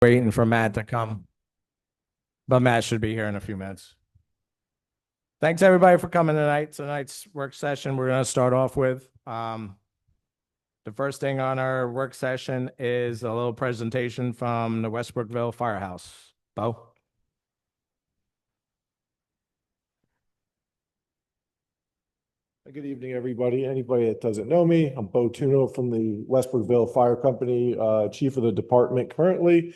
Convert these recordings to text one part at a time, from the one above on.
Waiting for Matt to come, but Matt should be here in a few minutes. Thanks everybody for coming tonight. Tonight's work session, we're going to start off with the first thing on our work session is a little presentation from the Westbrookville Firehouse. Bo? Good evening, everybody. Anybody that doesn't know me, I'm Bo Tuno from the Westbrookville Fire Company, chief of the department currently.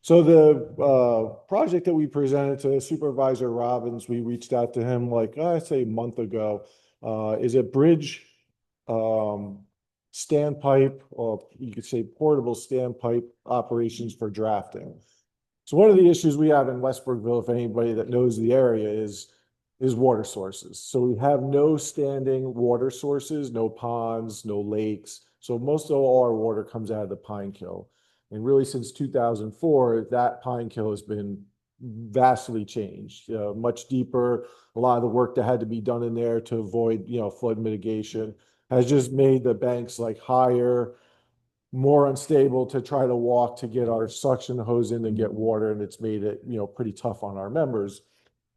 So the project that we presented to Supervisor Robbins, we reached out to him like I say a month ago, is a bridge standpipe, or you could say portable standpipe operations for drafting. So one of the issues we have in Westbrookville, if anybody that knows the area, is water sources. So we have no standing water sources, no ponds, no lakes. So most of all our water comes out of the Pine Kill. And really since 2004, that Pine Kill has been vastly changed, much deeper. A lot of the work that had to be done in there to avoid, flood mitigation has just made the banks like higher, more unstable to try to walk to get our suction hose in and get water. And it's made it, pretty tough on our members.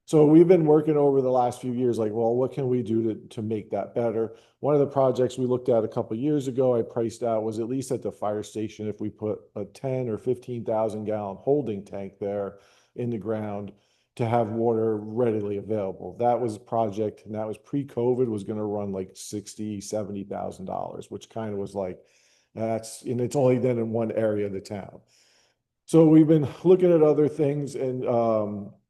So we've been working over the last few years, like, well, what can we do to make that better? One of the projects we looked at a couple of years ago, I priced out, was at least at the fire station, if we put a 10 or 15,000 gallon holding tank there in the ground to have water readily available. That was a project, and that was pre-COVID, was going to run like $60,000, $70,000, which kind of was like, and it's only then in one area of the town. So we've been looking at other things, and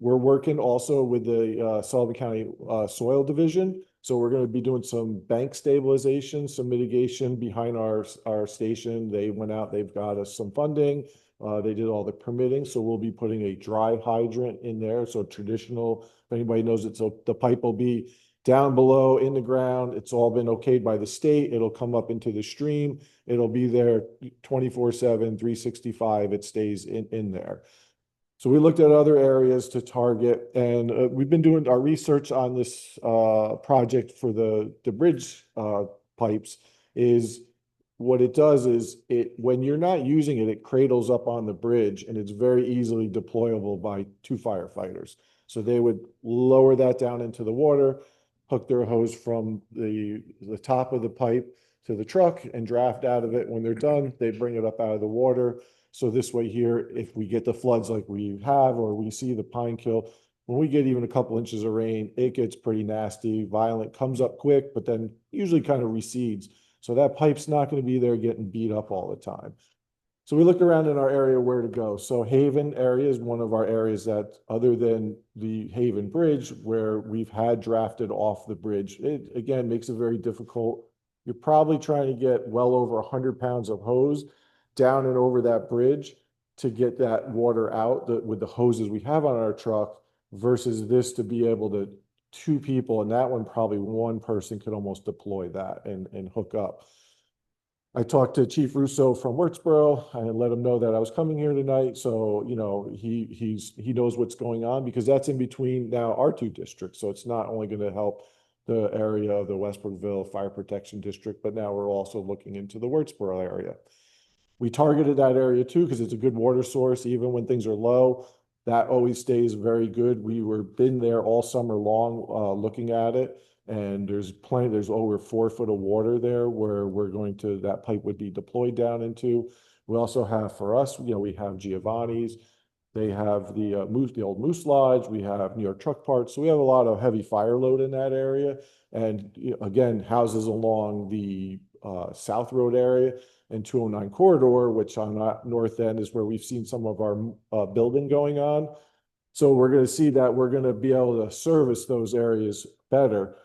we're working also with the Sullivan County Soil Division. So we're going to be doing some bank stabilization, some mitigation behind our station. They went out, they've got us some funding. They did all the permitting. So we'll be putting a dry hydrant in there. So traditional, if anybody knows it, so the pipe will be down below in the ground. It's all been okayed by the state. It'll come up into the stream. It'll be there 24/7, 365. It stays in there. So we looked at other areas to target, and we've been doing our research on this project for the bridge pipes. Is what it does is when you're not using it, it cradles up on the bridge, and it's very easily deployable by two firefighters. So they would lower that down into the water, hook their hose from the top of the pipe to the truck and draft out of it. When they're done, they bring it up out of the water. So this way here, if we get the floods like we have, or we see the Pine Kill, when we get even a couple inches of rain, it gets pretty nasty, violent, comes up quick, but then usually kind of recedes. So that pipe's not going to be there getting beat up all the time. So we looked around in our area where to go. So Haven area is one of our areas that, other than the Haven Bridge, where we've had drafted off the bridge. It again makes it very difficult. You're probably trying to get well over 100 pounds of hose down and over that bridge to get that water out with the hoses we have on our truck, versus this to be able to, two people, and that one probably one person could almost deploy that and hook up. I talked to Chief Russo from Wurtsboro. I let him know that I was coming here tonight. So, he knows what's going on, because that's in between now our two districts. So it's not only going to help the area of the Westbrookville Fire Protection District, but now we're also looking into the Wurtsboro area. We targeted that area too, because it's a good water source. Even when things are low, that always stays very good. We were been there all summer long, looking at it. And there's over 4 foot of water there where that pipe would be deployed down into. We also have, for us, we have Giovanni's. They have the old Moose Lodge. We have New York Truck Parts. So we have a lot of heavy fire load in that area. And again, houses along the South Road area and 209 corridor, which on that north end is where we've seen some of our building going on. So we're going to see that we're going to be able to service those areas better.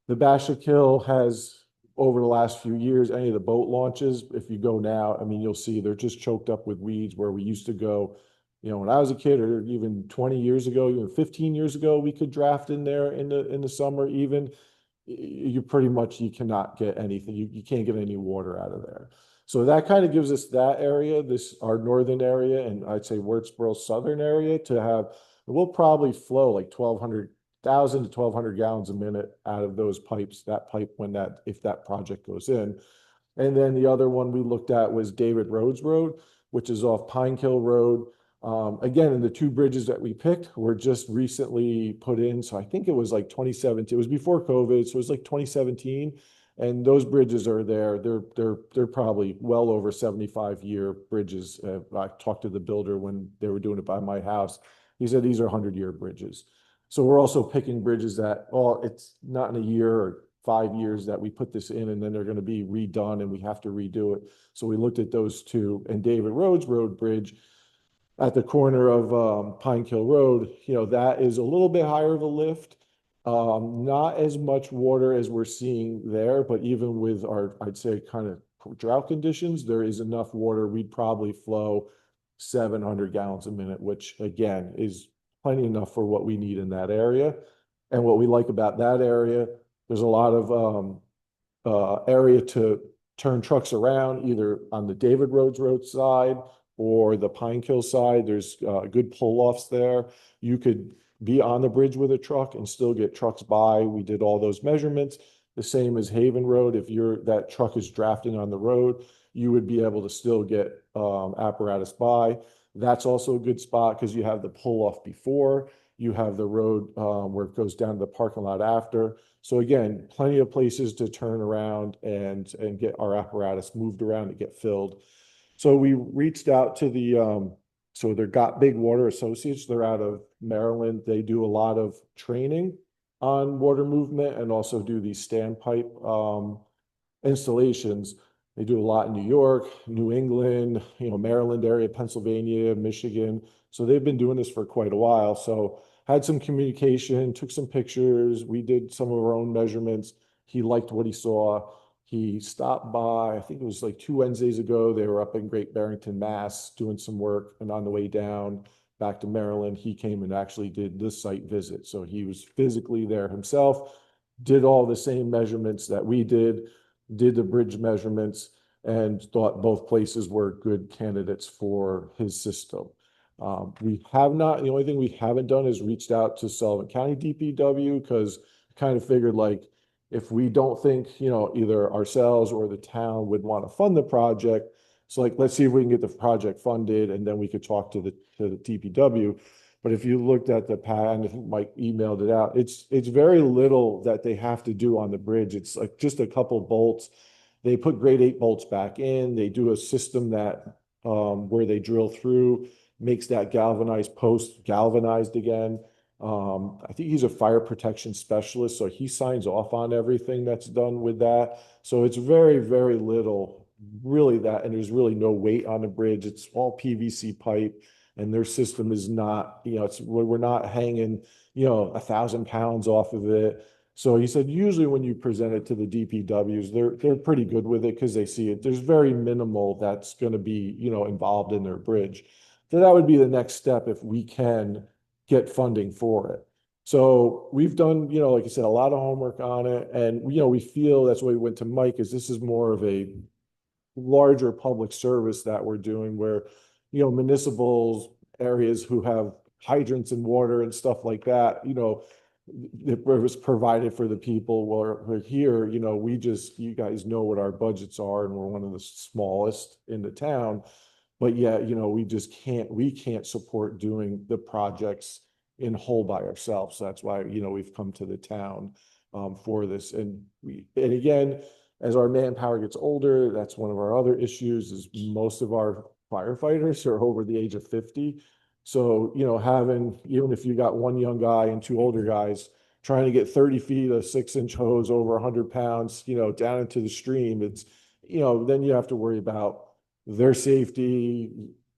The Bashakil has, over the last few years, any of the boat launches, if you go now, I mean, you'll see they're just choked up with weeds, where we used to go, when I was a kid, or even 20 years ago, even 15 years ago, we could draft in there in the summer. Even you pretty much, you cannot get anything. You can't get any water out of there. So that kind of gives us that area, our northern area, and I'd say Wurtsboro southern area, to have, we'll probably flow like 1,000 to 1,200 gallons a minute out of those pipes, if that project goes in. And then the other one we looked at was David Rhodes Road, which is off Pine Kill Road. Again, and the two bridges that we picked were just recently put in. So I think it was like 2017. It was before COVID. So it was like 2017. And those bridges are there. They're probably well over 75-year bridges. I talked to the builder when they were doing it by my house. He said these are 100-year bridges. So we're also picking bridges that, well, it's not in a year or 5 years that we put this in, and then they're going to be redone and we have to redo it. So we looked at those two, and David Rhodes Road Bridge at the corner of Pine Kill Road, that is a little bit higher of a lift. Not as much water as we're seeing there, but even with our, I'd say, kind of drought conditions, there is enough water. We'd probably flow 700 gallons a minute, which again is plenty enough for what we need in that area. And what we like about that area, there's a lot of area to turn trucks around, either on the David Rhodes Road side or the Pine Kill side. There's good pull-offs there. You could be on the bridge with a truck and still get trucks by. We did all those measurements. The same as Haven Road. If that truck is drafting on the road, you would be able to still get apparatus by. That's also a good spot because you have the pull-off before. You have the road where it goes down to the parking lot after. So again, plenty of places to turn around and get our apparatus moved around to get filled. So we reached out to so they're Got Big Water Associates. They're out of Maryland. They do a lot of training on water movement and also do these standpipe installations. They do a lot in New York, New England, Maryland area, Pennsylvania, Michigan. So they've been doing this for quite a while. So had some communication, took some pictures. We did some of our own measurements. He liked what he saw. He stopped by, I think it was like 2 Wednesdays ago. They were up in Great Barrington, Mass, doing some work. And on the way down back to Maryland, he came and actually did this site visit. So he was physically there himself, did all the same measurements that we did the bridge measurements, and thought both places were good candidates for his system. The only thing we haven't done is reached out to Sullivan County DPW, because kind of figured like, if we don't think, either ourselves or the town would want to fund the project, so like, let's see if we can get the project funded, and then we could talk to the DPW. But if you looked at the plan, I think Mike emailed it out, it's very little that they have to do on the bridge. It's like just a couple bolts. They put grade 8 bolts back in. They do a system that where they drill through, makes that galvanized post galvanized again. I think he's a fire protection specialist, so he signs off on everything that's done with that. So it's very, very little, really, that, and there's really no weight on the bridge. It's all PVC pipe, and their system is not, we're not hanging, 1,000 pounds off of it. So he said, usually when you present it to the DPWs, they're pretty good with it because they see it. There's very minimal that's going to be, involved in their bridge. So that would be the next step if we can get funding for it. So we've done, like I said, a lot of homework on it. And, we feel that's why we went to Mike, is this is more of a larger public service that we're doing where, municipal areas who have hydrants and water and stuff like that, it was provided for the people. Where here, you guys know what our budgets are, and we're one of the smallest in the town. But yeah, we can't support doing the projects in whole by ourselves. So that's why, we've come to the town for this. And again, as our manpower gets older, that's one of our other issues, is most of our firefighters are over the age of 50. So, even if you got one young guy and 2 older guys trying to get 30 feet of 6-inch hose over 100 pounds, down into the stream, it's, then you have to worry about their safety.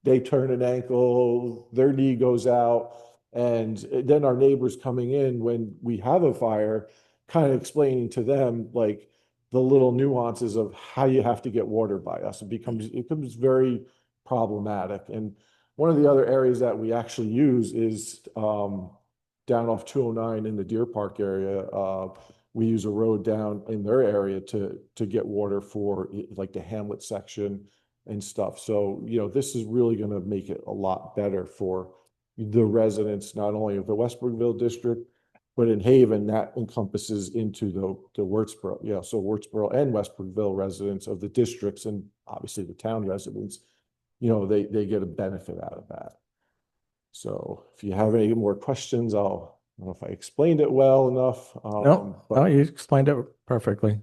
They turn an ankle, their knee goes out, and then our neighbors coming in when we have a fire, kind of explaining to them like the little nuances of how you have to get water by us. It becomes very problematic. And one of the other areas that we actually use is down off 209 in the Deer Park area. We use a road down in their area to get water for like the Hamlet section and stuff. So, this is really going to make it a lot better for the residents, not only of the Westbrookville district, but in Haven, that encompasses into the Wurtsboro. So Wurtsboro and Westbrookville residents of the districts, and obviously the town residents, they get a benefit out of that. So if you have any more questions, I don't know if I explained it well enough. No, But you explained it perfectly.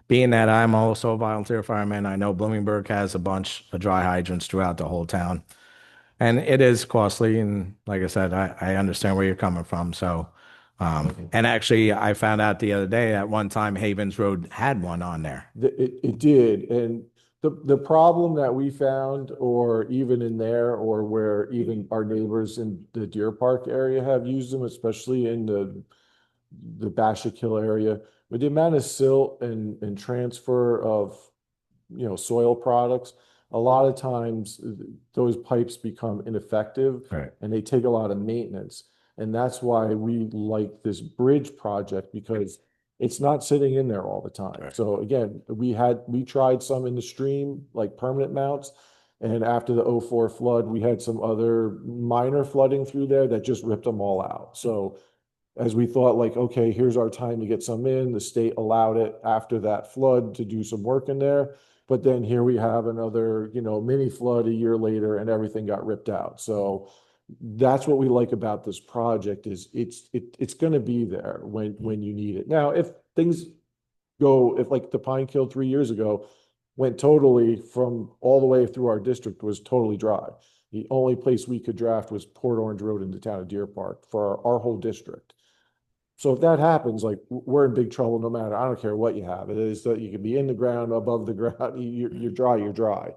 Being that I'm also a volunteer fireman, I know Bloomingburg has a bunch of dry hydrants throughout the whole town. And it is costly. And like I said, I understand where you're coming from. So, and actually, I found out the other day at one time Havens Road had one on there. it did, and the problem that we found, or even in there, or where even our neighbors in the Deer Park area have used them, especially in the Bashik area, with the amount of silt and transfer of, soil products, a lot of times those pipes become ineffective Right. and they take a lot of maintenance. And that's why we like this bridge project, because it's not sitting in there all the time. Right. So again, we tried some in the stream, like permanent mounts. And after the '04 flood, we had some other minor flooding through there that just ripped them all out. So as we thought, like, okay, here's our time to get some in, the state allowed it after that flood to do some work in there. But then here we have another, mini flood a year later and everything got ripped out. So that's what we like about this project, is it's going to be there when you need it. Now, if things go, if like the Pine Kill 3 years ago went totally from all the way through our district, was totally dry. The only place we could draft was Port Orange Road in the town of Deer Park for our whole district. So if that happens, like, we're in big trouble no matter, I don't care what you have. It is that you can be in the ground, above the ground, you're dry, you're dry.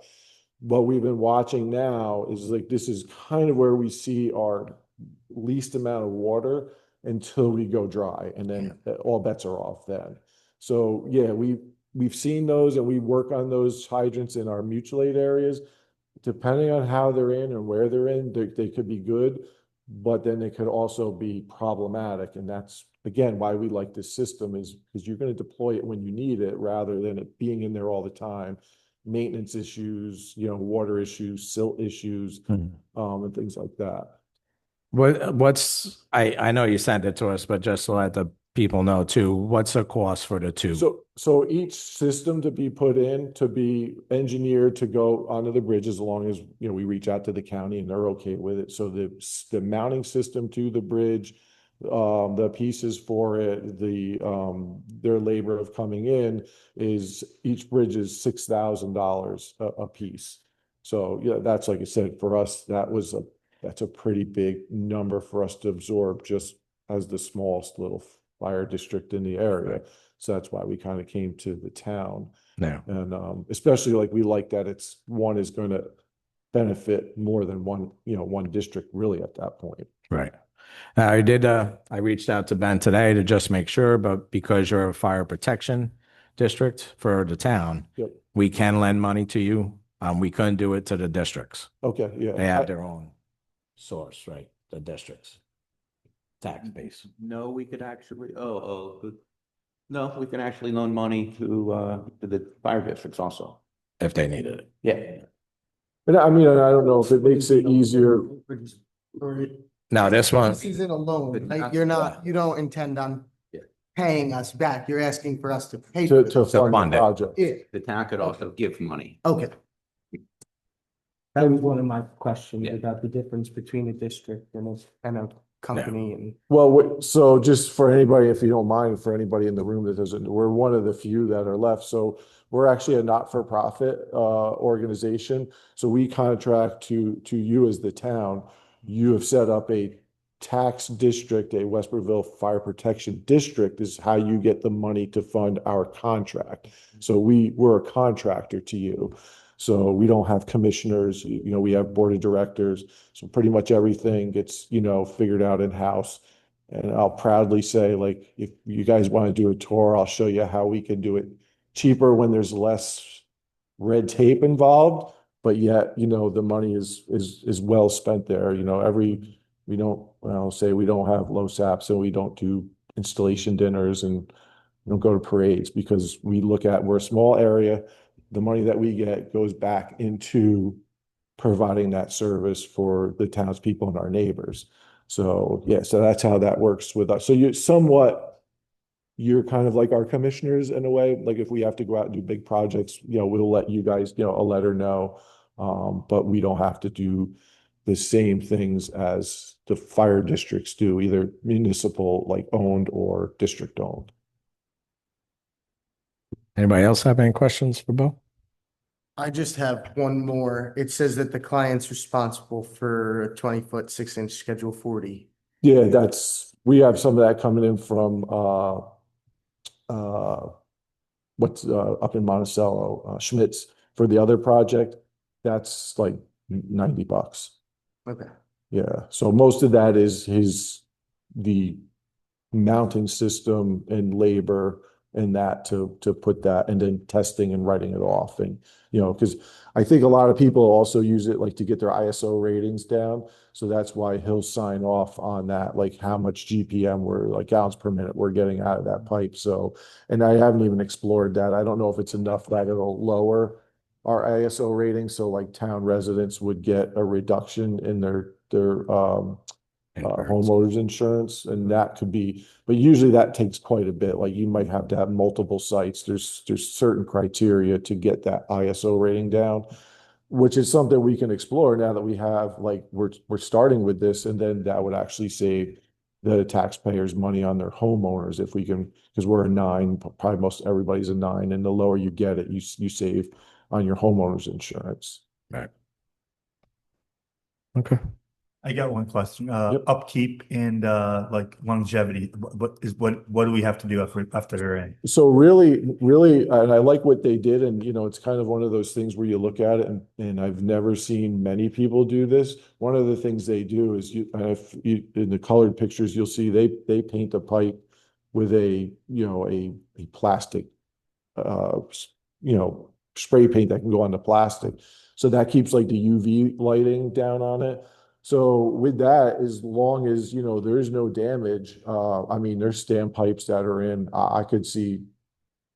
What we've been watching now is, like, this is kind of where we see our least amount of water until we go dry, and then all bets are off then. So yeah, we've seen those, and we work on those hydrants in our mutual aid areas. Depending on how they're in and where they're in, they could be good, but then they could also be problematic. And that's, again, why we like this system, is because you're going to deploy it when you need it, rather than it being in there all the time. Maintenance issues, water issues, silt issues, and things like that. I know you sent it to us, but just to let the people know too, what's the cost for the two? So each system to be put in, to be engineered to go onto the bridge, as long as, we reach out to the county and they're okay with it. So the mounting system to the bridge, the pieces for it, their labor of coming in, is each bridge is $6,000 a piece. So yeah, that's, like I said, for us, that's a pretty big number for us to absorb, just as the smallest little fire district in the area. Right. So that's why we kind of came to the town. No. And especially, like, we like that one is going to benefit more than one district really at that point. Right. I reached out to Ben today to just make sure, but because you're a fire protection district for the town, Yep. we can lend money to you. We couldn't do it to the districts. Okay, yeah. They have their own source, right? The districts. Tax base. No, we could actually, good. No, we can actually loan money to the fire districts also. If they needed it. Yeah. And I mean, I don't know if it makes it easier. No, this one, This isn't a loan, like, you don't intend on Yeah. paying us back, you're asking for us to pay. To for it. fund fund the it. project. Yeah, The town could also give money. okay. That was one of my questions Yeah. about the difference between a district and a company and. Well, so just for anybody, if you don't mind, for anybody in the room that doesn't, we're one of the few that are left. So we're actually a not-for-profit organization. So we contract to you as the town. You have set up a tax district, a Westbrookville Fire Protection District is how you get the money to fund our contract. So we're a contractor to you. So we don't have commissioners, we have board of directors. So pretty much everything gets, figured out in-house. And I'll proudly say, like, if you guys want to do a tour, I'll show you how we can do it cheaper when there's less red tape involved, but yet, the money is well spent there. We don't, I'll say, we don't have LoSAPs, and we don't do installation dinners, and we don't go to parades, because we're a small area. The money that we get goes back into providing that service for the townspeople and our neighbors. So yeah, so that's how that works with us. So you're kind of like our commissioners in a way. Like, if we have to go out and do big projects, we'll let you guys, a letter know. But we don't have to do the same things as the fire districts do, either municipal, like owned or district owned. Anybody else have any questions for Bill? I just have one more. It says that the client's responsible for a 20-foot, 6-inch Schedule 40. Yeah, we have some of that coming in from, what's, up in Monticello, Schmitz for the other project. That's like $90. Okay. Yeah, so most of that is the mounting system and labor and that to put that and then testing and writing it off. And, because I think a lot of people also use it like to get their ISO ratings down. So that's why he'll sign off on that, like how much GPM like gallons per minute we're getting out of that pipe. So, and I haven't even explored that. I don't know if it's enough that it'll lower our ISO rating. So like town residents would get a reduction in their homeowners insurance, and that could be, but usually that takes quite a bit. Like you might have to have multiple sites. There's certain criteria to get that ISO rating down, which is something we can explore now that we have, like, we're starting with this, and then that would actually save the taxpayers money on their homeowners if we can, because we're a 9, probably most everybody's a 9, and the lower you get it, you save on your homeowners insurance. Right. Okay. I got one question. Yep. Upkeep and like longevity. What do we have to do after they're in? So really, and I like what they did, and it's kind of one of those things where you look at it, and I've never seen many people do this. One of the things they do is in the colored pictures, you'll see they paint a pipe with a plastic, spray paint that can go on the plastic. So that keeps like the UV lighting down on it. So with that, as long as, there is no damage, I mean, there's standpipes that are in, I could see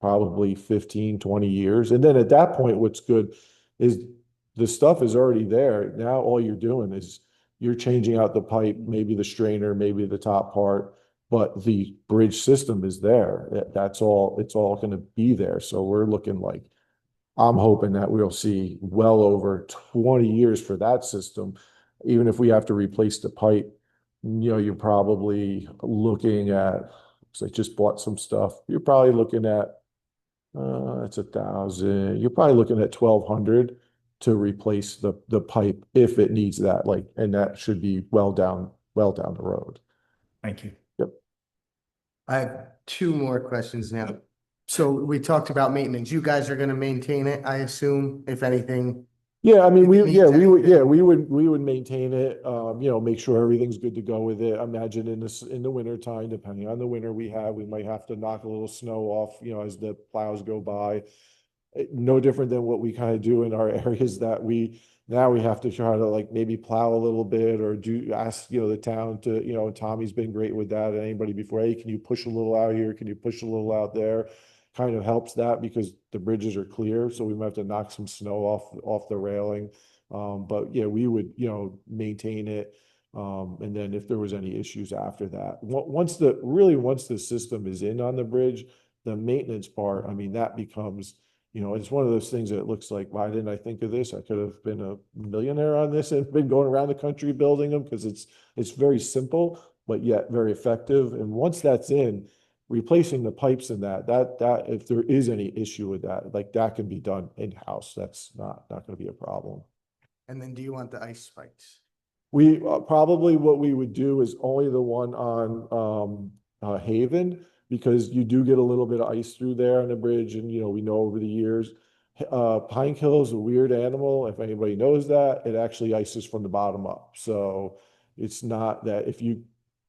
probably 15, 20 years. And then at that point, what's good is the stuff is already there. Now all you're doing is you're changing out the pipe, maybe the strainer, maybe the top part, but the bridge system is there. That's all, it's all going to be there. So we're looking like, I'm hoping that we'll see well over 20 years for that system. Even if we have to replace the pipe, you're probably looking at, so I just bought some stuff. You're probably looking at, it's 1,000. You're probably looking at 1,200 to replace the pipe if it needs that, like, and that should be well down the road. Thank you. Yep. I have 2 more questions now. So we talked about maintenance. You guys are gonna maintain it, I assume, if anything. Yeah, I mean, If it needs anything. we would maintain it, make sure everything's good to go with it. Imagine in the winter time, depending on the winter we might have to knock a little snow off, as the plows go by. No different than what we kind of do in our areas that now we have to try to like maybe plow a little bit or ask, the town to, Tommy's been great with that. And anybody before, hey, can you push a little out here? Can you push a little out there? Kind of helps that because the bridges are clear, so we might have to knock some snow off the railing. But yeah, we would, maintain it. And then if there was any issues after that, once the system is in on the bridge, the maintenance part, I mean, that becomes, it's one of those things that looks like, why didn't I think of this? I could have been a millionaire on this and been going around the country building them, because it's very simple, but yet very effective. And once that's in, replacing the pipes in that if there is any issue with that, like that can be done in-house. That's not going to be a problem. And then do you want the ice spikes? We probably what we would do is only the one on Haven, because you do get a little bit of ice through there on the bridge, and we know over the years, Pine Kill is a weird animal. If anybody knows that, it actually ices from the bottom up. So it's not that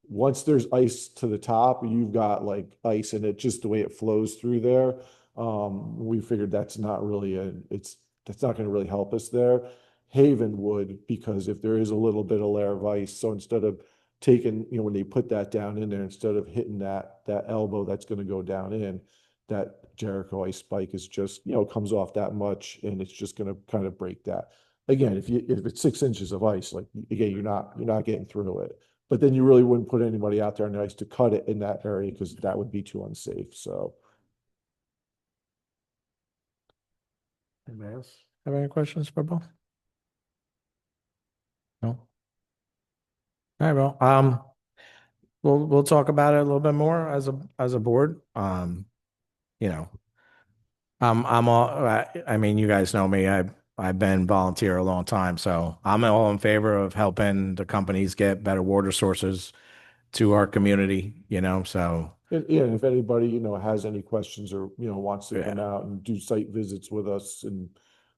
once there's ice to the top, you've got like ice, and it just the way it flows through there. We figured that's not really that's not going to really help us there. Haven would, because if there is a little bit of layer of ice, so instead of taking, when they put that down in there, instead of hitting that elbow that's going to go down in, that Jericho ice spike is just, comes off that much, and it's just going to kind of break that. Again, if it's 6 inches of ice, like, again, you're not getting through it. But then you really wouldn't put anybody out there on the ice to cut it in that area, because that would be too unsafe. So. Anybody else have any questions for Bill? No? All right, well, we'll talk about it a little bit more as a board. You know, I'm all, I mean, you guys know me. I've been volunteer a long time, so I'm all in favor of helping the companies get better water sources to our community, so And, yeah, and if anybody, has any questions or, wants to come yeah. out and do site visits with us and,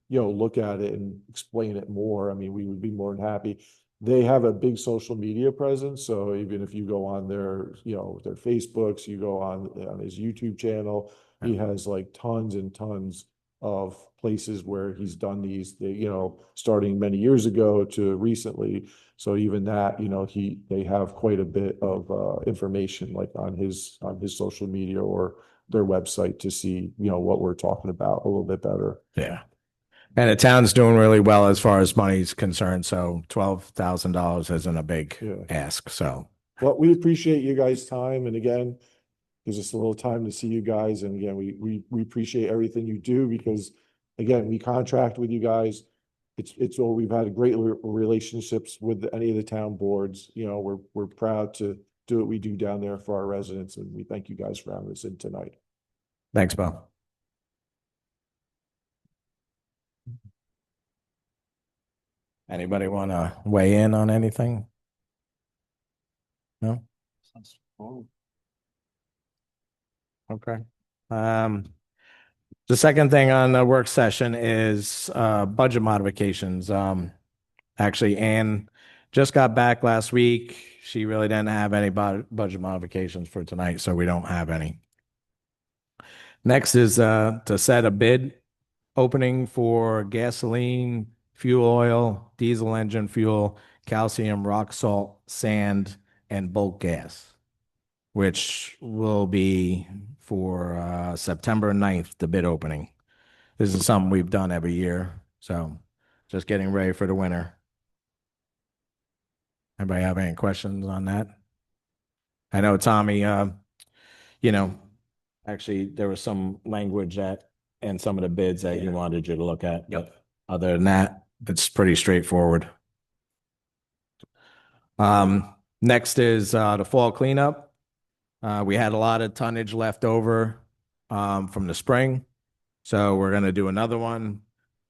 look at it and explain it more, I mean, we would be more than happy. They have a big social media presence, so even if you go on their Facebooks, you go on his YouTube channel, he has like tons and tons of places where he's done these, starting many years ago to recently. So even that, they have quite a bit of information like on his social media or their website to see, what we're talking about a little bit better. Yeah. And the town's doing really well as far as money's concerned, so $12,000 isn't a big Yeah. ask, so. Well, we appreciate you guys' time, and again, gives us a little time to see you guys, and again, we appreciate everything you do because again, we contract with you guys. It's all, we've had great relationships with any of the town boards, we're proud to do what we do down there for our residents, and we thank you guys for having us in tonight. Thanks, Bo. Anybody want to weigh in on anything? No? Okay. The second thing on the work session is budget modifications. Actually, Ann just got back last week. She really didn't have any budget modifications for tonight, so we don't have any. Next is to set a bid opening for gasoline, fuel oil, diesel engine fuel, calcium, rock salt, sand, and bulk gas, which will be for September 9th, the bid opening. This is something we've done every year, so just getting ready for the winter. Anybody have any questions on that? I know Tommy, actually there was some language that in some of the bids that he wanted you to look at. Yep. Other than that, it's pretty straightforward. Next is the fall cleanup. We had a lot of tonnage left over from the spring, so we're gonna do another one.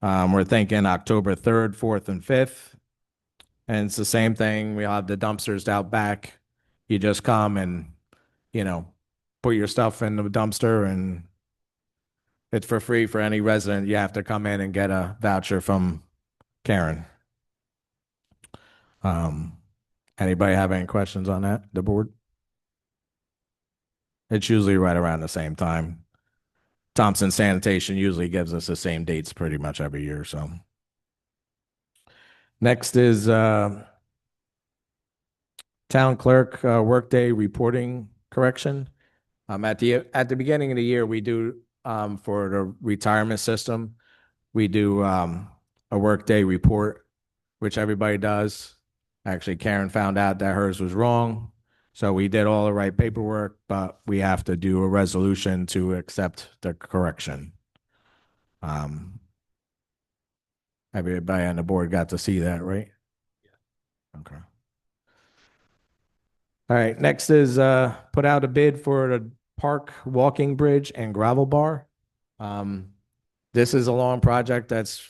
We're thinking October 3rd, 4th, and 5th. And it's the same thing. We'll have the dumpsters out back. You just come and, put your stuff in the dumpster, and it's for free for any resident. You have to come in and get a voucher from Karen. Anybody have any questions on that, the board? It's usually right around the same time. Thompson Sanitation usually gives us the same dates pretty much every year, so. Next is town clerk workday reporting correction. At the beginning of the year, we do for the retirement system, we do a workday report, which everybody does. Actually, Karen found out that hers was wrong, so we did all the right paperwork, but we have to do a resolution to accept the correction. Everybody on the board got to see that, right? Yeah. Okay. All right, next is put out a bid for the park walking bridge and gravel bar. This is a long project that's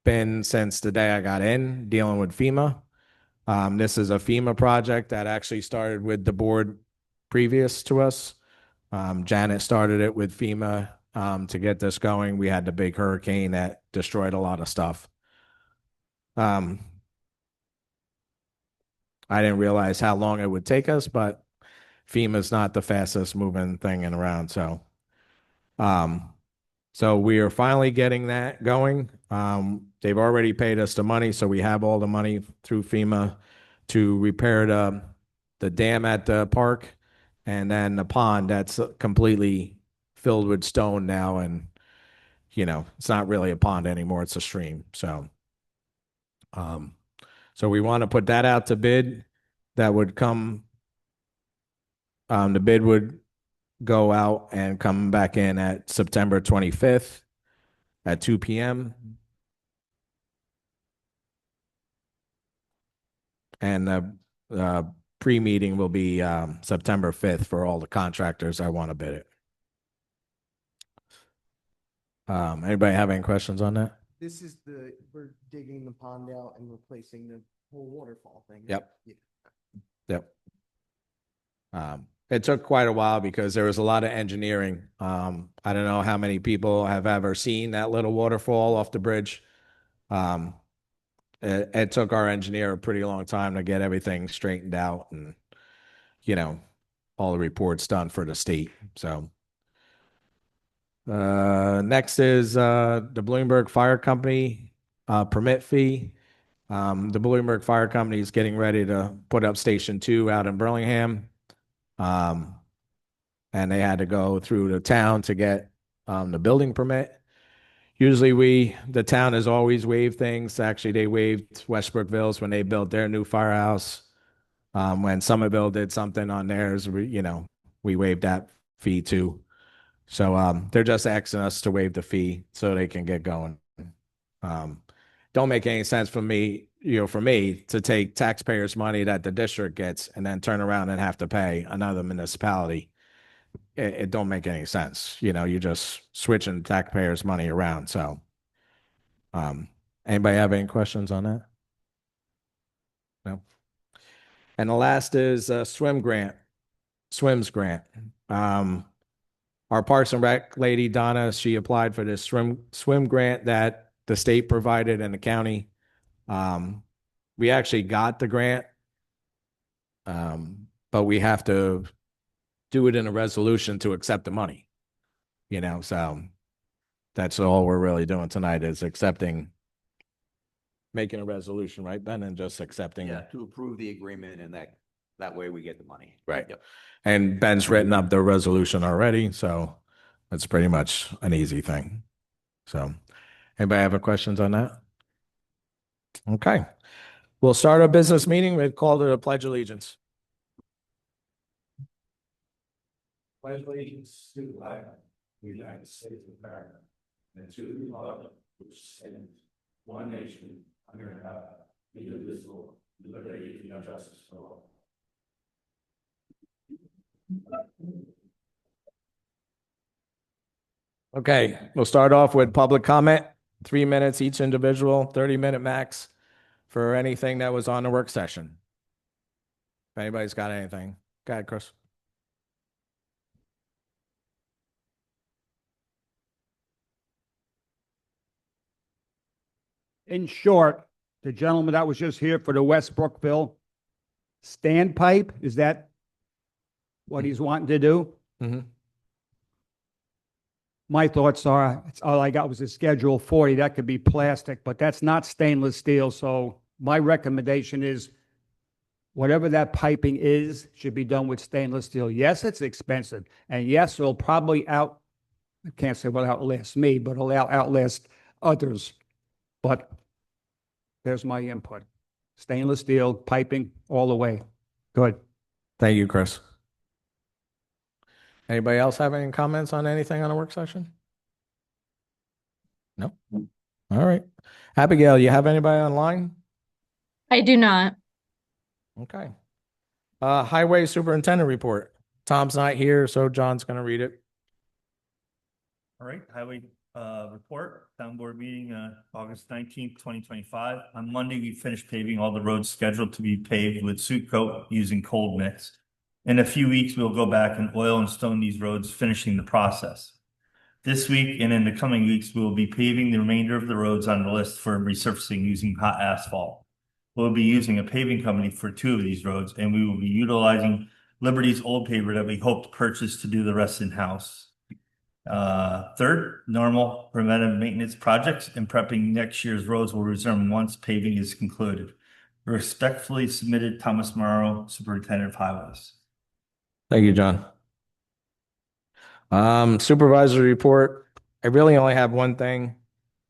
been since the day I got in dealing with FEMA. This is a FEMA project that actually started with the board previous to us. Janet started it with FEMA to get this going. We had the big hurricane that destroyed a lot of stuff. I didn't realize how long it would take us, but FEMA's not the fastest moving thing around. So we are finally getting that going. They've already paid us the money, so we have all the money through FEMA to repair the dam at the park, and then the pond that's completely filled with stone now, and it's not really a pond anymore; it's a stream. So we want to put that out to bid. That would come. The bid would go out and come back in at September 25th at 2 p.m. And pre-meeting will be September 5th for all the contractors that want to bid it. Anybody have any questions on that? This is we're digging the pond out and replacing the whole waterfall thing. Yep. Yeah. Yep. It took quite a while because there was a lot of engineering. I don't know how many people have ever seen that little waterfall off the bridge. It took our engineer a pretty long time to get everything straightened out and, all the reports done for the state. So, next is, the Bloomberg Fire Company, permit fee. The Bloomberg Fire Company is getting ready to put up Station 2 out in Burlingame. And they had to go through the town to get the building permit. Usually the town has always waived things. Actually, they waived Westbrookville's when they built their new firehouse. When Somerville did something on theirs, we waived that fee too. So they're just asking us to waive the fee so they can get going. Don't make any sense for me to take taxpayers' money that the district gets and then turn around and have to pay another municipality. It don't make any sense. You're just switching taxpayers' money around. So, anybody have any questions on that? No. And the last is a swims grant. Our Parks and Rec lady, Donna, she applied for this swim grant that the state provided and the county. We actually got the grant, but we have to do it in a resolution to accept the money. So that's all we're really doing tonight is making a resolution, right, Ben, and just accepting. Yeah, to approve the agreement and that way we get the money. Right. Yep. And Ben's written up the resolution already, so it's pretty much an easy thing. So, anybody have any questions on that? Okay. We'll start our business meeting with call to the Pledge of Allegiance. Pledge allegiance to the flag of the United States of America and to the republic which stands one nation under God, indivisible, with liberty and justice for all. Okay, we'll start off with public comment. 3 minutes each individual, 30-minute max for anything that was on the work session. If anybody's got anything, go ahead, Chris. In short, the gentleman that was just here for the West Brookville standpipe, is that what he's wanting to do? Mm-hmm. My thoughts are, all I got was a Schedule 40. That could be plastic, but that's not stainless steel. So my recommendation is whatever that piping is should be done with stainless steel. Yes, it's expensive. And yes, it'll probably I can't say will outlast me, but it'll outlast others. But there's my input. Stainless steel, piping, all the way. Good. Thank you, Chris. Anybody else have any comments on anything on a work session? No? All right. Abigail, you have anybody online? I do not. Okay. Highway Superintendent Report. Tom's not here, so John's going to read it. All right, highway report, town board meeting, August 19th, 2025. On Monday, we finished paving all the roads scheduled to be paved with Suit Coat using cold mix. In a few weeks, we'll go back and oil and stone these roads, finishing the process. This week and in the coming weeks, we will be paving the remainder of the roads on the list for resurfacing using hot asphalt. We'll be using a paving company for 2 of these roads, and we will be utilizing Liberty's old paver that we hope to purchase to do the rest in-house. Third, normal preventive maintenance projects and prepping next year's roads will resume once paving is concluded. Respectfully submitted, Thomas Morrow, Superintendent of Highways. Thank you, John. Supervisory report. I really only have one thing.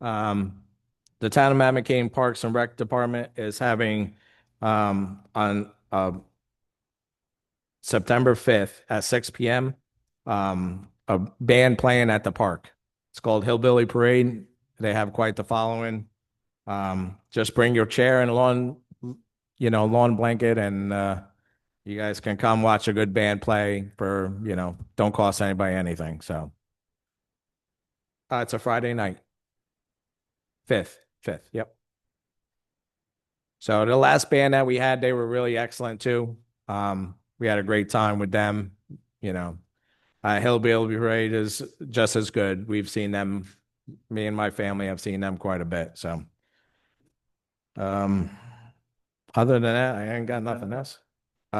The Town of Mammoth Cane Parks and Rec Department is having on September 5th at 6 p.m. A band playing at the park. It's called Hillbilly Parade. They have quite the following. Just bring your chair and lawn, lawn blanket and, you guys can come watch a good band play for, don't cost anybody anything. So. It's a Friday night. 5th. Yep. So the last band that we had, they were really excellent too. We had a great time with them, Hillbilly Parade is just as good. We've seen them, me and my family have seen them quite a bit, so. Other than that, I ain't got nothing else.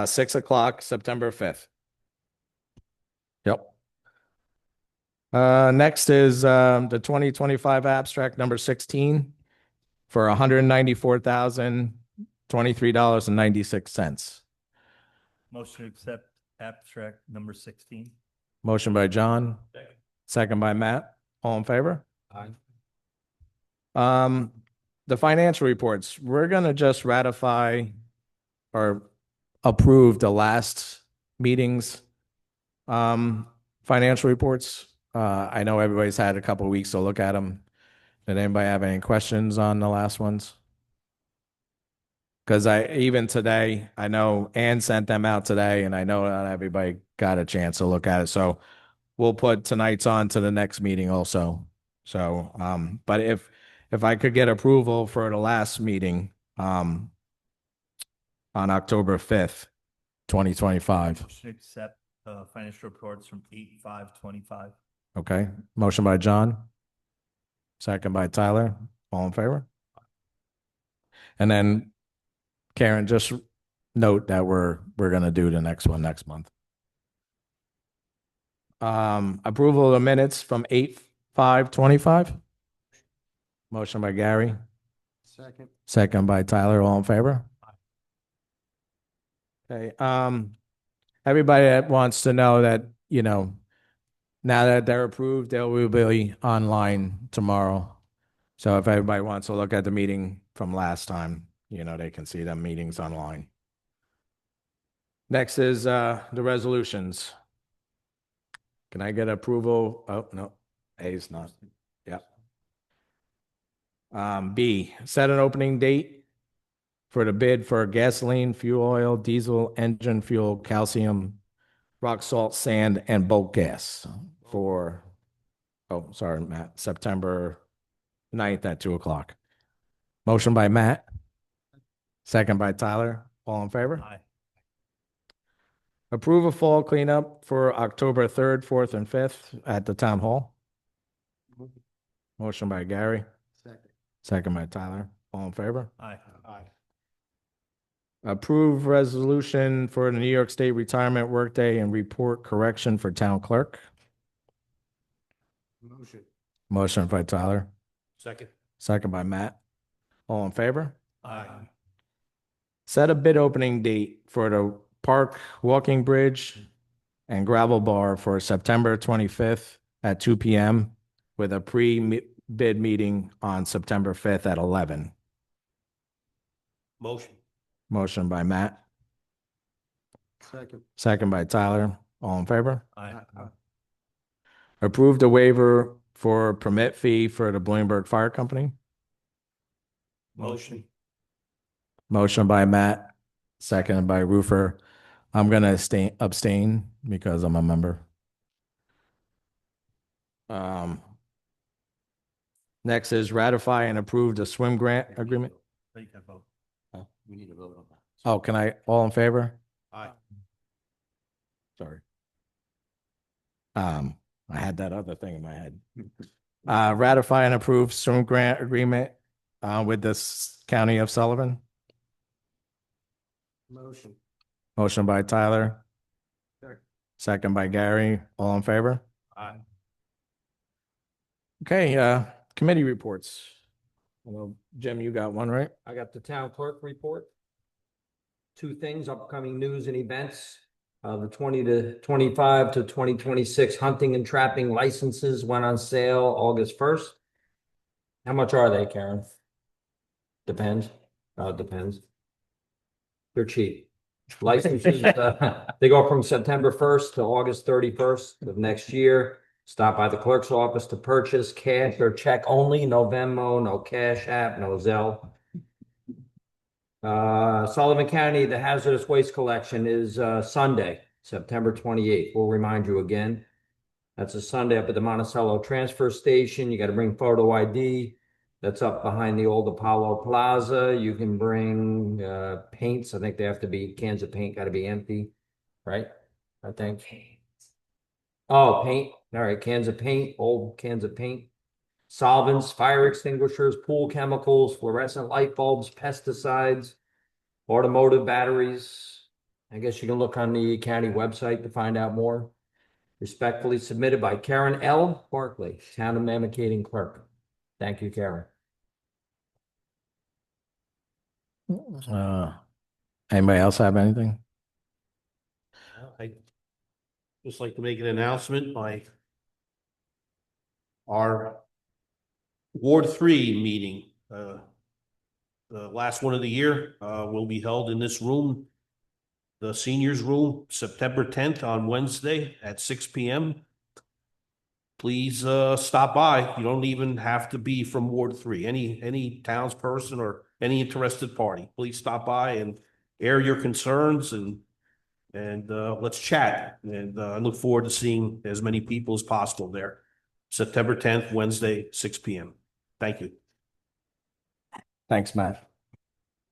6 o'clock, September 5th. Yep. Next is, the 2025 abstract number 16 for $194,023.96. Motion to accept abstract number 16. Motion by John, second by Matt. All in favor? Aye. The financial reports, we're gonna just ratify or approve the last meeting's financial reports. I know everybody's had a couple of weeks to look at them. Did anybody have any questions on the last ones? Because even today, I know Ann sent them out today, and I know not everybody got a chance to look at it. So we'll put tonight's on to the next meeting also. So, but if I could get approval for the last meeting, on October 5th, 2025. Motion to accept financial reports from 8/5/25. Okay, motion by John. Second by Tyler. All in favor? And then Karen, just note that we're gonna do the next one next month. Approval of the minutes from 8/5/25. Motion by Gary, Second. second by Tyler. All in favor? Okay, everybody that wants to know that, now that they're approved, they will be online tomorrow. So if everybody wants to look at the meeting from last time, they can see them meetings online. Next is the resolutions. Can I get approval? Oh, no, A is not. Yep. B, set an opening date for the bid for gasoline, fuel oil, diesel, engine fuel, calcium, rock salt, sand, and bulk gas for, Matt, September 9th at 2 o'clock. Motion by Matt. Second by Tyler. All in favor? Aye. Approve a fall cleanup for October 3rd, 4th, and 5th at the town hall. Motion by Gary. Second. Second by Tyler. All in favor? Aye. Approve resolution for the New York State Retirement Workday and Report Correction for Town Clerk. Motion. Motion by Tyler. Second. Second by Matt. All in favor? Aye. Set a bid opening date for the Park Walking Bridge and Gravel Bar for September 25th at 2 p.m. with a pre-bid meeting on September 5th at 11. Motion. Motion by Matt. Second. Second by Tyler. All in favor? Aye. Approve the waiver for permit fee for the Bloomberg Fire Company. Motion. Motion by Matt, seconded by Roofer. I'm gonna abstain because I'm a member. Next is ratify and approve the swim grant agreement. You can vote. We need to vote on that. Oh, can I, all in favor? Aye. Sorry. I had that other thing in my head. Ratify and approve swim grant agreement with this County of Sullivan. Motion. Motion by Tyler. Second. Second by Gary. All in favor? Aye. Okay, committee reports. Well, Jim, you got one, right? I got the town clerk report. Two things, upcoming news and events. The 2025 to 2026 hunting and trapping licenses went on sale August 1st. How much are they, Karen? Depends. It depends. They're cheap. Licenses, they go from September 1st to August 31st of next year. Stop by the clerk's office to purchase cash or check only, no Venmo, no Cash App, no Zelle. Sullivan County, the hazardous waste collection is Sunday, September 28th. We'll remind you again. That's a Sunday up at the Monticello Transfer Station. You got to bring photo ID. That's up behind the old Apollo Plaza. You can bring paints. I think they have to be, cans of paint got to be empty, right? I think. Oh, paint. All right, cans of paint, old cans of paint. Solvents, fire extinguishers, pool chemicals, fluorescent light bulbs, pesticides, automotive batteries. I guess you can look on the county website to find out more. Respectfully submitted by Karen L. Barkley, Town of Mamakating Clerk. Thank you, Karen. Anybody else have anything? I just like to make an announcement by our Ward 3 meeting. The last one of the year will be held in this room, the seniors room, September 10th on Wednesday at 6 p.m. Please stop by. You don't even have to be from Ward 3. Any townsperson or any interested party, please stop by and air your concerns and let's chat. And I look forward to seeing as many people as possible there. September 10th, Wednesday, 6 p.m. Thank you. Thanks, Matt.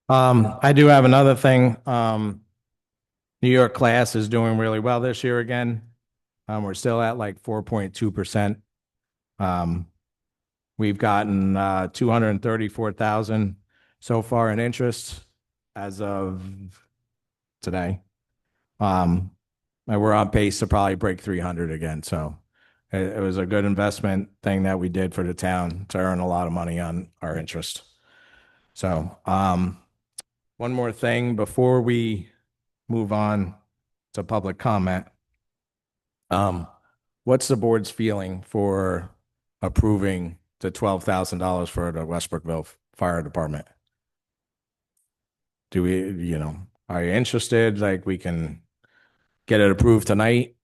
I do have another thing. New York class is doing really well this year again. We're still at like 4.2%. We've gotten 234,000 so far in interest as of today. And we're on pace to probably break 300 again. So it was a good investment thing that we did for the town to earn a lot of money on our interest. So, one more thing before we move on to public comment. What's the board's feeling for approving the $12,000 for the Westbrookville Fire Department? Do we, are you interested? Like we can get it approved tonight,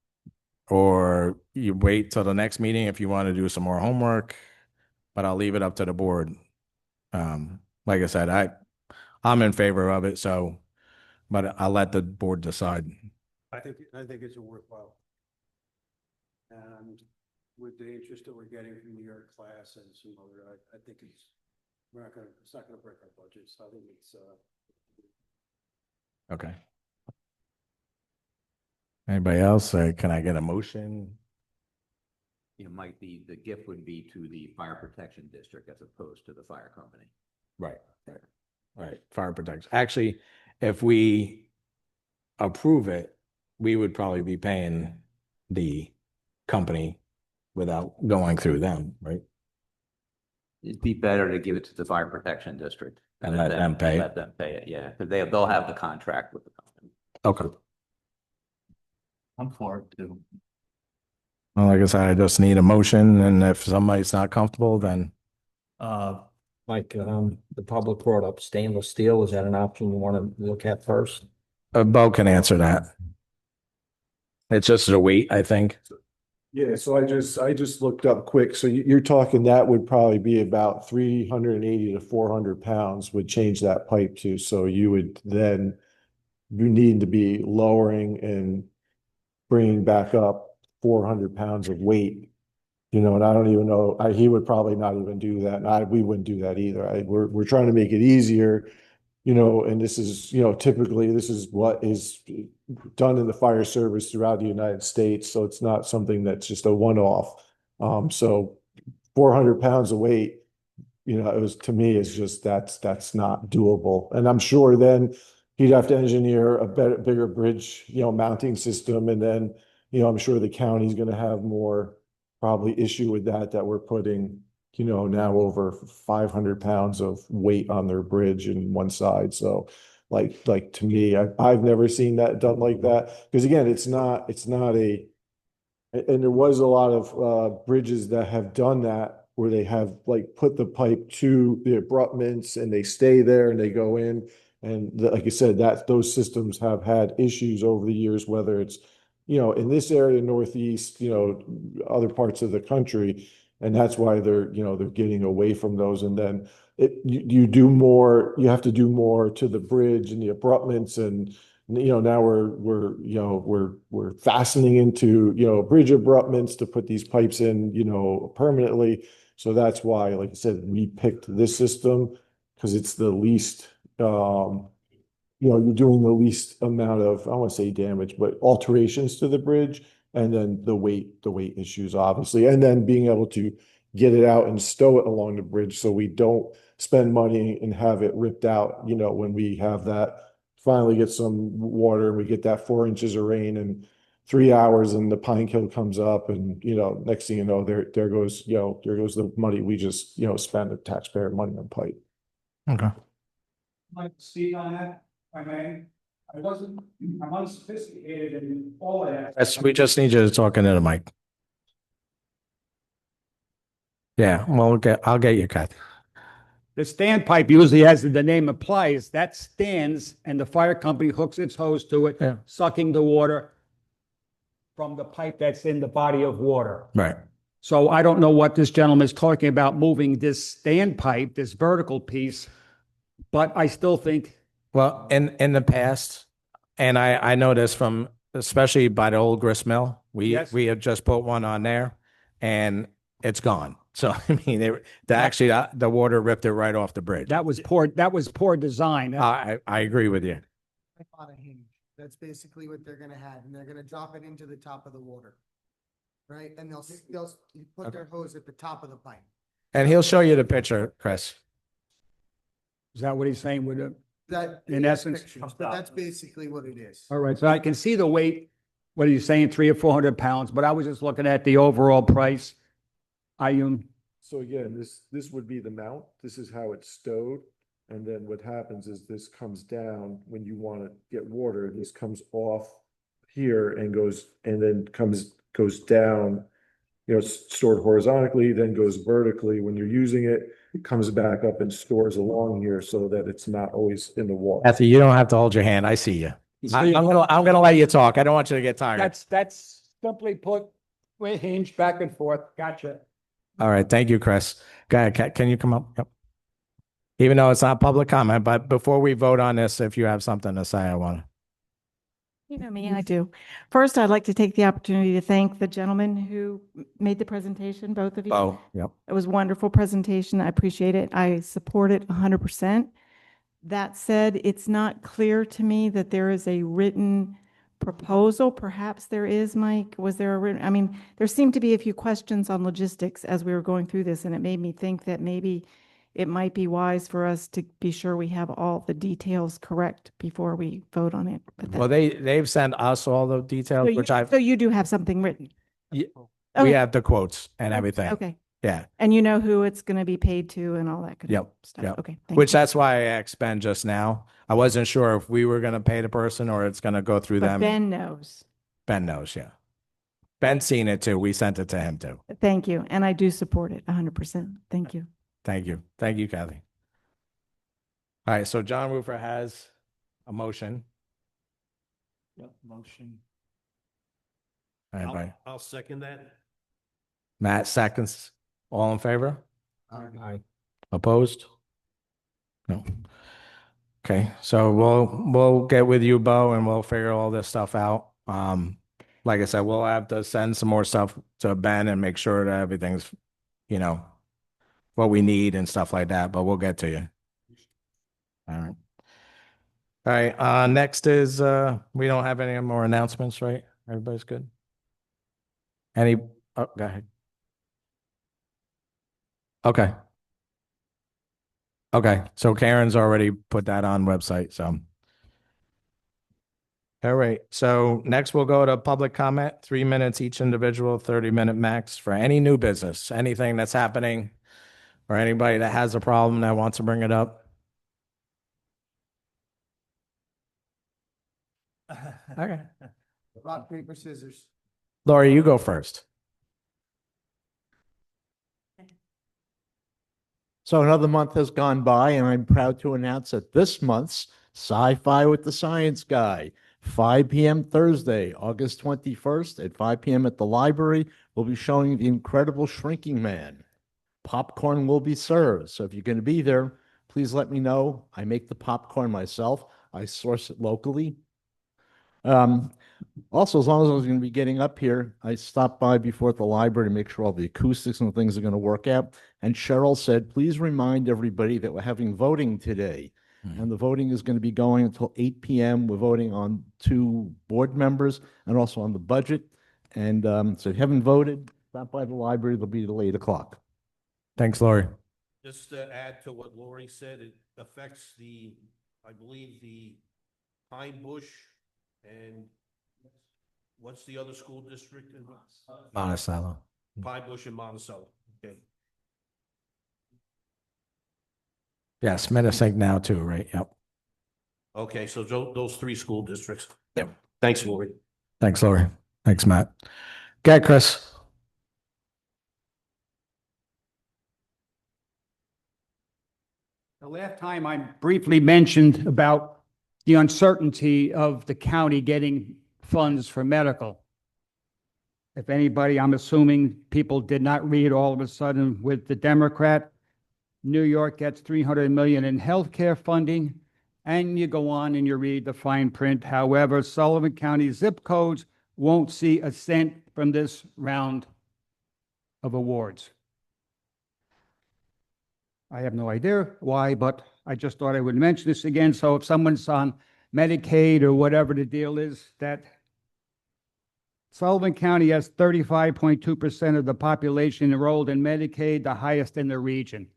or you wait till the next meeting if you want to do some more homework, but I'll leave it up to the board. Like I said, I'm in favor of it, so, but I'll let the board decide. I think it's a worthwhile. And with the interest that we're getting from New York class and some other, I think it's not gonna break our budget. So I think it's Okay. Anybody else? Can I get a motion? It might be, the gift would be to the fire protection district as opposed to the fire company. Right. Fire protection. Actually, if we approve it, we would probably be paying the company without going through them, right? It'd be better to give it to the fire protection district. And let them pay it. Let them pay it, yeah, because they'll have the contract with the company. Okay. I'm for it too. Well, like I said, I just need a motion, and if somebody's not comfortable, then Mike, the public brought up stainless steel. Is that an option you want to look at first? Bo can answer that. It's just a weight, I think. Yeah, so I just looked up quick. So you're talking that would probably be about 380 to 400 pounds would change that pipe to. So you would then, you need to be lowering and bringing back up 400 pounds of weight. And I don't even know, he would probably not even do that. And we wouldn't do that either. We're trying to make it easier, and this is, typically this is what is done in the fire service throughout the United States. So it's not something that's just a one-off. So 400 pounds of weight, it was, to me, is just, that's not doable. And I'm sure then he'd have to engineer a bigger bridge, mounting system. And then, I'm sure the county's going to have more probably issue with that we're putting, now over 500 pounds of weight on their bridge in one side. So like to me, I've never seen that done like that. Because again, it's not and there was a lot of bridges that have done that where they have like put the pipe to the abutments and they stay there and they go in. And like I said, those systems have had issues over the years, whether it's, in this area, Northeast, other parts of the country. And that's why they're getting away from those. And then, you do more, you have to do more to the bridge and the abruptments and, now we're fastening into, bridge abruptments to put these pipes in, permanently. So that's why, like I said, we picked this system because it's the least, you're doing the least amount of, I don't want to say damage, but alterations to the bridge. And then the weight issues, obviously, and then being able to get it out and stow it along the bridge so we don't spend money and have it ripped out, when we have that, finally get some water and we get that 4 inches of rain in 3 hours and the Pine Kill comes up and, next thing you know, there goes the money we just, spend the taxpayer money on pipe. Okay. Like to speak on that, if I may. I'm unsophisticated in all of that. Yes, we just need you to talk into the mic. Yeah, well, I'll get you cut. The standpipe usually, as the name implies, that stands and the fire company hooks its hose to it, Yeah. sucking the water from the pipe that's in the body of water. Right. So I don't know what this gentleman is talking about, moving this standpipe, this vertical piece, but I still think, Well, in the past, and I know this from, especially by the old grist mill, Yes. we have just put one on there and it's gone. So, I mean, actually, the water ripped it right off the bridge. that was poor design. I agree with you. On a hinge. That's basically what they're gonna have, and they're gonna drop it into the top of the water. Right, and they'll put their hose at the top of the pipe. And he'll show you the picture, Chris. Is that what he's saying with it? That. In essence. Pictures, but that's basically what it is. All right, so I can see the weight, what are you saying, 300 or 400 pounds, but I was just looking at the overall price. So again, this would be the mount. This is how it's stowed. And then what happens is this comes down when you want to get water. This comes off here and goes down. It's stored horizontally, then goes vertically. When you're using it, it comes back up and stores along here so that it's not always in the wall. Kathy, you don't have to hold your hand. I see you. I'm gonna let you talk. I don't want you to get tired. That's simply put, we're hinged back and forth. Gotcha. All right. Thank you, Chris. Go ahead. Can you come up? Yep. Even though it's not public comment, but before we vote on this, if you have something to say, I want to. You know me, I do. First, I'd like to take the opportunity to thank the gentleman who made the presentation, both of you. Oh, yep. It was a wonderful presentation. I appreciate it. I support it 100%. That said, it's not clear to me that there is a written proposal. Perhaps there is, Mike. Was there a written? I mean, there seemed to be a few questions on logistics as we were going through this, and it made me think that maybe it might be wise for us to be sure we have all the details correct before we vote on it. But Well, they've sent us all the details, which so you do have something written? we Okay. have the quotes and everything. Okay. Yeah. And you know who it's going to be paid to and all that good Yep. stuff? Yep. Okay. Thank Which you. that's why I asked Ben just now. I wasn't sure if we were going to pay the person or it's going to go through But them. Ben knows. Ben knows, yeah. Ben's seen it too. We sent it to him too. Thank you. And I do support it 100%. Thank you. Thank you. Thank you, Kathy. All right, so John Roofer has a motion. Yep, motion. Anybody? I'll second that. Matt seconds. All in favor? Aye. Opposed? No. Okay, so we'll get with you, Bo, and we'll figure all this stuff out. Like I said, we'll have to send some more stuff to Ben and make sure that everything's, what we need and stuff like that, but we'll get to you. All right. All right, next is, we don't have any more announcements, right? Everybody's good? Go ahead. Okay. Okay, so Karen's already put that on website, so. All right, so next we'll go to public comment, 3 minutes each individual, 30-minute max for any new business, anything that's happening, or anybody that has a problem that wants to bring it up. Okay. Rock, paper, scissors. Lori, you go first. So another month has gone by, and I'm proud to announce that this month's Sci-Fi with the Science Guy, 5 p.m. Thursday, August 21st at 5 p.m. at the library, will be showing The Incredible Shrinking Man. Popcorn will be served. So if you're going to be there, please let me know. I make the popcorn myself. I source it locally. Also, as long as I was going to be getting up here, I stopped by before at the library to make sure all the acoustics and things are going to work out. And Cheryl said, please remind everybody that we're having voting today. And the voting is going to be going until 8 p.m. We're voting on 2 board members and also on the budget. And so if you haven't voted, stop by the library. It'll be till 8 o'clock. Thanks, Lori. Just to add to what Lori said, it affects I believe the Pine Bush and what's the other school district in? Monticello. Pine Bush and Monticello. Okay. Yes, Minnesink now too, right? Yep. Okay, so those 3 school districts. Yep. Thanks, Lori. Thanks, Lori. Thanks, Matt. Okay, Chris. The last time I briefly mentioned about the uncertainty of the county getting funds for medical. If anybody, I'm assuming people did not read all of a sudden with the Democrat, New York gets 300 million in healthcare funding, and you go on and you read the fine print. However, Sullivan County zip codes won't see a cent from this round of awards. I have no idea why, but I just thought I would mention this again. So if someone's on Medicaid or whatever the deal is, that Sullivan County has 35.2% of the population enrolled in Medicaid, the highest in the region.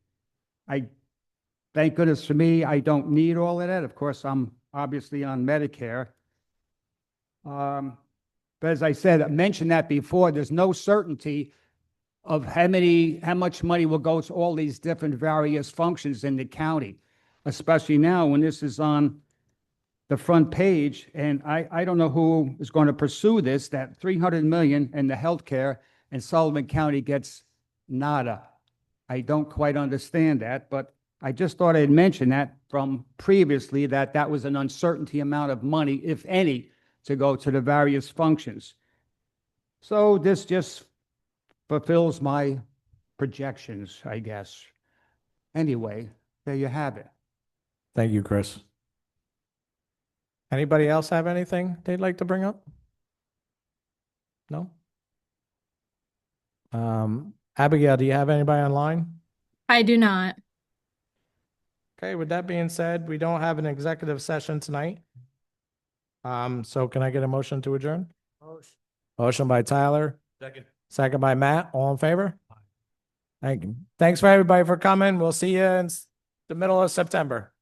Thank goodness for me, I don't need all of that. Of course, I'm obviously on Medicare. But as I said, I mentioned that before, there's no certainty of how much money will go to all these different various functions in the county, especially now when this is on the front page. And I don't know who is going to pursue this, that 300 million in the healthcare and Sullivan County gets nada. I don't quite understand that, but I just thought I'd mention that from previously, that was an uncertainty amount of money, if any, to go to the various functions. So this just fulfills my projections, I guess. Anyway, there you have it. Thank you, Chris. Anybody else have anything they'd like to bring up? No? Abigail, do you have anybody online? I do not. Okay, with that being said, we don't have an executive session tonight. So can I get a motion to adjourn? Motion by Tyler, Second. second by Matt. All in favor? Thank you. Thanks for everybody for coming. We'll see you in the middle of September.